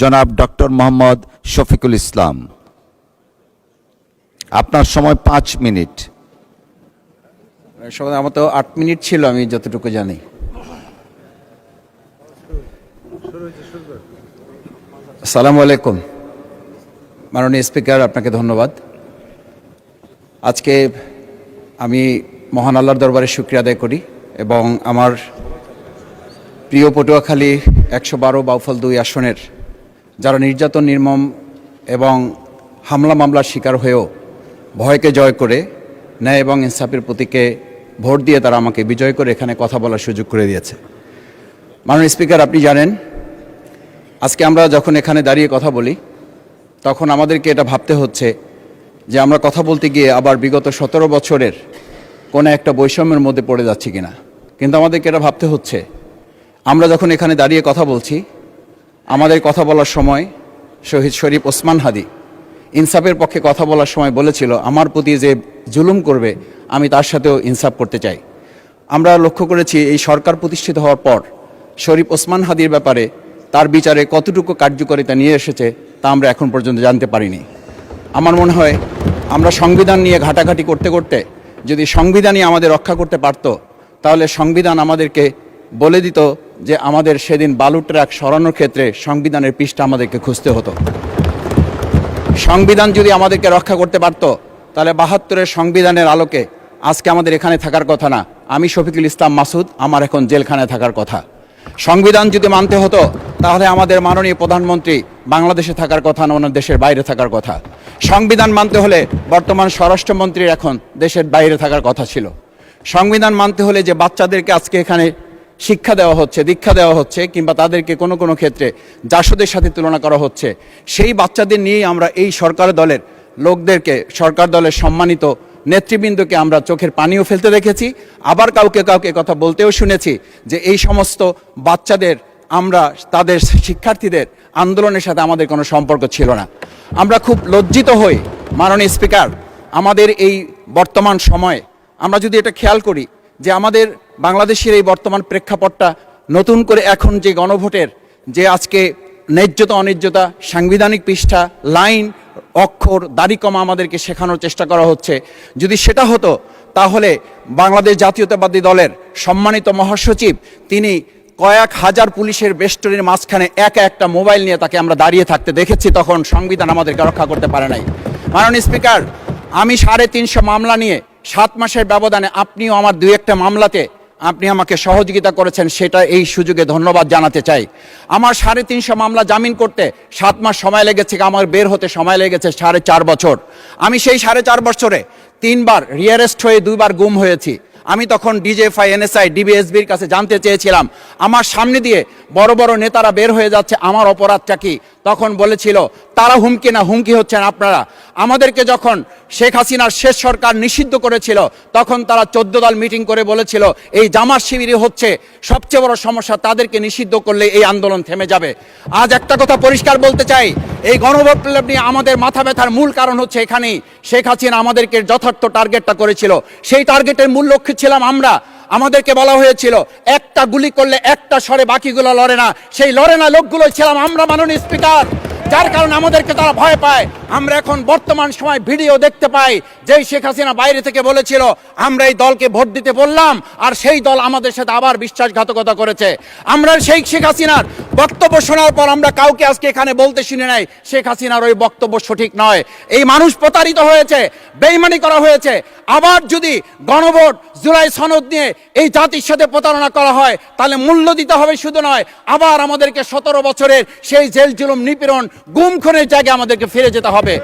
জনাব ডক্টর মোহাম্মদ শফিকুল ইসলাম। আপনার সময় 5 মিনিট। আমার তো 8 মিনিট ছিল, আমি যতটুকু জানি। আসসালামু আলাইকুম। মাননীয় স্পিকার, আপনাকে ধন্যবাদ। আজকে আমি মহান আল্লাহর দরবারে শুকরিয়া আদায় করি এবং আমার প্রিয় পটুয়াখালী 112 বাউফল 2 আসনের যারা নির্যাতন, নির্মম এবং হামলা মামলার শিকার হয়েও ভয়কে জয় করে ন্যায় এবং ইনসাফের প্রতীকে ভোট দিয়ে তারা আমাকে বিজয় করে এখানে কথা বলার সুযোগ করে দিয়েছে। মাননীয় স্পিকার, আপনি জানেন আজকে আমরা যখন এখানে দাঁড়িয়ে কথা বলি তখন আমাদেরকে এটা ভাবতে হচ্ছে যে আমরা কথা বলতে গিয়ে আবার বিগত 17 বছরের কোনো একটা বৈষম্যের মধ্যে পড়ে যাচ্ছি কিনা। কিন্তু আমাদেরকে এটা ভাবতে হচ্ছে আমরা যখন এখানে দাঁড়িয়ে কথা বলছি, আমাদের কথা বলার সময় শহীদ শরীফ ওসমান হাদি ইনসাফের পক্ষে কথা বলার সময় বলেছিল, আমার প্রতি যে জুলুম করবে আমি তার সাথেও ইনসাফ করতে চাই। আমরা লক্ষ্য করেছি এই সরকার প্রতিষ্ঠিত হওয়ার পর শরীফ ওসমান হাদির ব্যাপারে তার বিচারে কতটুকু কার্যকারিতা নিয়ে এসেছে তা আমরা এখন পর্যন্ত জানতে পারিনি। আমার মনে হয় আমরা সংবিধান নিয়ে ঘাটাঘাটি করতে করতে যদি সংবিধানই আমাদের রক্ষা করতে পারত, তাহলে সংবিধান আমাদেরকে বলে দিত যে আমাদের সেদিন বালু ট্রাক সরানোর ক্ষেত্রে সংবিধানের পৃষ্ঠা আমাদেরকে খুঁজতে হতো। সংবিধান যদি আমাদেরকে রক্ষা করতে পারত, তাহলে 72-এর সংবিধানের আলোকে আজকে আমাদের এখানে থাকার কথা না। আমি শফিকুল ইসলাম মাসুদ, আমার এখন জেলখানায় থাকার কথা। সংবিধান যদি মানতে হতো, তাহলে আমাদের মাননীয় প্রধানমন্ত্রী বাংলাদেশে থাকার কথা না, ওনার দেশের বাইরে থাকার কথা। সংবিধান মানতে হলে বর্তমান স্বরাষ্ট্রমন্ত্রীর এখন দেশের বাইরে থাকার কথা ছিল। সংবিধান মানতে হলে যে বাচ্চাদেরকে আজকে এখানে শিক্ষা দেওয়া হচ্ছে, দীক্ষা দেওয়া হচ্ছে, কিংবা তাদেরকে কোনো কোনো ক্ষেত্রে জাসদের সাথে তুলনা করা হচ্ছে, সেই বাচ্চাদের নিয়েই আমরা এই সরকার দলের লোকদেরকে, সরকার দলের সম্মানিত নেতৃবৃন্দকে আমরা চোখের পানিও ফেলতে দেখেছি। আবার কাউকে কাউকে কথা বলতেও শুনেছি যে এই সমস্ত বাচ্চাদের, আমরা তাদের শিক্ষার্থীদের আন্দোলনের সাথে আমাদের কোনো সম্পর্ক ছিল না। আমরা খুব লজ্জিত হই মাননীয় স্পিকার, আমাদের এই বর্তমান সময়ে আমরা যদি এটা খেয়াল করি যে আমাদের বাংলাদেশের এই বর্তমান প্রেক্ষাপটটা নতুন করে এখন যে গণভোটের যে আজকে ন্যায্যতা অন্যায্যতা, সাংবিধানিক পৃষ্ঠা, লাইন, অক্ষর, দাড়িকমা আমাদেরকে শেখানোর চেষ্টা করা হচ্ছে, যদি সেটা হতো তাহলে বাংলাদেশ জাতীয়তাবাদী দলের সম্মানিত মহাসচিব তিনি কয়েক হাজার পুলিশের বেষ্টনীর মাঝখানে একা একটা মোবাইল নিয়ে তাকে আমরা দাঁড়িয়ে থাকতে দেখেছি, তখন সংবিধান আমাদেরকে রক্ষা করতে পারে নাই। মাননীয় স্পিকার, আমি 350 মামলা নিয়ে 7 মাসের ব্যবধানে, আপনিও আমার 2-1টা মামলাতে আপনি আমাকে সহযোগিতা করেছেন, সেটা এই সুযোগে ধন্যবাদ জানাতে চাই। আমার 350 মামলা জামিন করতে 7 মাস সময় লেগেছে, আমার বের হতে সময় লেগেছে 4.5 বছর। আমি সেই 4.5 বছরে 3 বার রিয়ারেস্ট হয়ে 2 বার গুম হয়েছি। আমি তখন ডিজিএফআই, এনএসআই, ডিবিএসবির কাছে জানতে চেয়েছিলাম আমার সামনে দিয়ে বড় বড় নেতারা বের হয়ে যাচ্ছে, আমার অপরাধটা কি? তখন বলেছিল তারা হুমকি না, হুমকি হচ্ছেন আপনারা। আমাদেরকে যখন শেখ হাসিনার শেষ সরকার নিষিদ্ধ করেছিল, তখন তারা 14 দল মিটিং করে বলেছিল এই জামাত শিবিরই হচ্ছে সবচেয়ে বড় সমস্যা, তাদেরকে নিষিদ্ধ করলে এই আন্দোলন থেমে যাবে। আজ একটা কথা পরিষ্কার বলতে চাই, এই গণবিপ্লব নিয়ে আমাদের মাথা ব্যথার মূল কারণ হচ্ছে এখানেই শেখ হাসিনা আমাদেরকে যথার্থ টার্গেটটা করেছিল। সেই টার্গেটের মূল লক্ষ্য ছিলাম আমরা। আমাদেরকে বলা হয়েছিল একটা গুলি করলে একটা সরে বাকিগুলো লড়ে না, সেই লড়ে না লোকগুলো ছিলাম আমরা মাননীয় স্পিকার, যার কারণে আমাদেরকে তারা ভয় পায়। আমরা এখন বর্তমান সময় ভিডিও দেখতে পাই যেই শেখ হাসিনা বাইরে থেকে বলেছিল আমরা এই দলকে ভোট দিতে বললাম, আর সেই দল আমাদের সাথে আবার বিশ্বাসঘাতকতা করেছে। আমরা সেই শেখ হাসিনার বক্তব্য শোনার পর আমরা কাউকে আজকে এখানে বলতে শুনি নাই শেখ হাসিনার ওই বক্তব্য সঠিক নয়। এই মানুষ প্রতারিত হয়েছে, বেইমানি করা হয়েছে। আবার যদি গণভোট, জুলাই সনদ নিয়ে এই জাতির সাথে প্রতারণা করা হয়, তাহলে মূল্য দিতে হবে শুধু নয়, আবার আমাদেরকে 17 বছরের সেই জেল জুলুম, নিপীড়ন, গুম খুনের জায়গায় আমাদেরকে ফিরে যেতে হবে।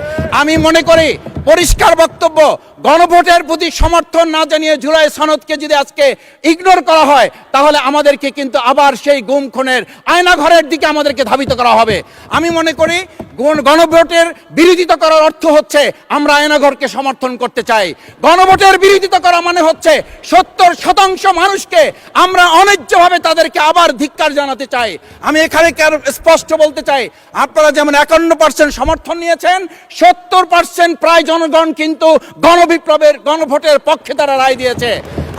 আমি মনে করি পরিষ্কার বক্তব্য, গণভোটের প্রতি সমর্থন না জানিয়ে জুলাই সনদকে যদি আজকে ইগনোর করা হয়, তাহলে আমাদেরকে কিন্তু আবার সেই গুম খুনের আয়নাঘরের দিকে আমাদেরকে ধাবিত করা হবে। আমি মনে করি গণভোটের বিরোধিতা করার অর্থ হচ্ছে আমরা আয়নাঘরকে সমর্থন করতে চাই। গণভোটের বিরোধিতা করা মানে হচ্ছে 70% মানুষকে আমরা অন্যায্যভাবে তাদেরকে আবার ধিক্কার জানাতে চাই। আমি এখানে স্পষ্ট বলতে চাই, আপনারা যেমন 51% সমর্থন নিয়েছেন, 70% প্রায় জনগণ কিন্তু গণবিপ্লবের, গণভোটের পক্ষে তারা রায় দিয়েছে।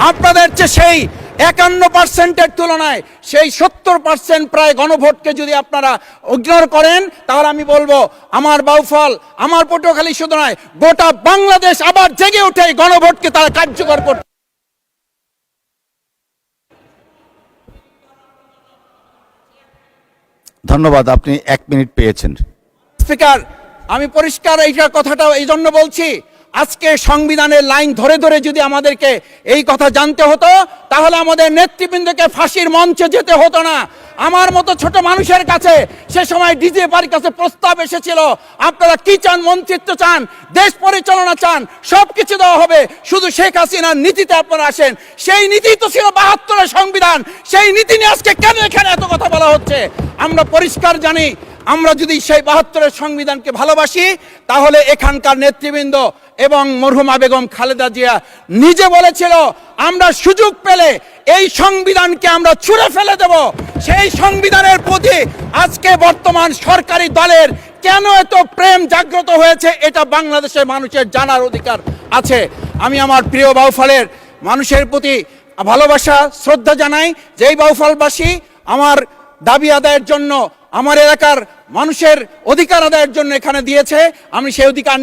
আপনাদের চেয়ে সেই 51%-এর তুলনায় সেই 70% প্রায় গণভোটকে যদি আপনারা ইগনোর করেন, তাহলে আমি বলবো আমার বাউফল, আমার পটুয়াখালী শুধু নয়, গোটা বাংলাদেশ আবার জেগে ওঠে এই গণভোটকে তারা কার্যকর করতে। ধন্যবাদ, আপনি 1 মিনিট পেয়েছেন। স্পিকার, আমি পরিষ্কার এইটা কথাটা এই জন্য বলছি, আজকে সংবিধানের লাইন ধরে ধরে যদি আমাদেরকে এই কথা জানতে হতো, তাহলে আমাদের নেতৃবৃন্দকে ফাঁসির মঞ্চে যেতে হতো না। আমার মতো ছোট মানুষের কাছে সে সময় ডিজিএফআর কাছে প্রস্তাব এসেছিল, আপনারা কি চান, মন্ত্রিত্ব চান, দেশ পরিচালনা চান, সব কিছু দেওয়া হবে, শুধু শেখ হাসিনার নীতিতে আপনারা আসেন। সেই নীতি তো ছিল 72-এর সংবিধান, সেই নীতি নিয়ে আজকে কেন এখানে এত কথা বলা হচ্ছে? আমরা পরিষ্কার জানি, আমরা যদি সেই 72-এর সংবিধানকে ভালোবাসি, তাহলে এখানকার নেতৃবৃন্দ এবং মরহুমা বেগম খালেদা জিয়া নিজে বলেছিল, আমরা সুযোগ পেলে এই সংবিধানকে আমরা ছুঁড়ে ফেলে দেব। সেই সংবিধানের প্রতি আজকে বর্তমান সরকারি দলের কেন এত প্রেম জাগ্রত হয়েছে, এটা বাংলাদেশের মানুষের জানার অধিকার আছে। আমি আমার প্রিয় বাউফলের মানুষের প্রতি ভালোবাসা, শ্রদ্ধা জানাই। যেই বাউফলবাসী আমার দাবি আদায়ের জন্য, আমার এলাকার মানুষের অধিকার আদায়ের জন্য এখানে দিয়েছে, আমি সেই অধিকার।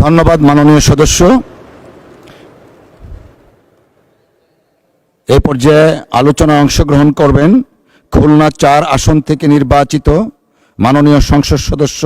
ধন্যবাদ মাননীয় সদস্য। এই পর্যায়ে আলোচনায় অংশগ্রহণ করবেন খুলনা 4 আসন থেকে নির্বাচিত মাননীয় সংসদ সদস্য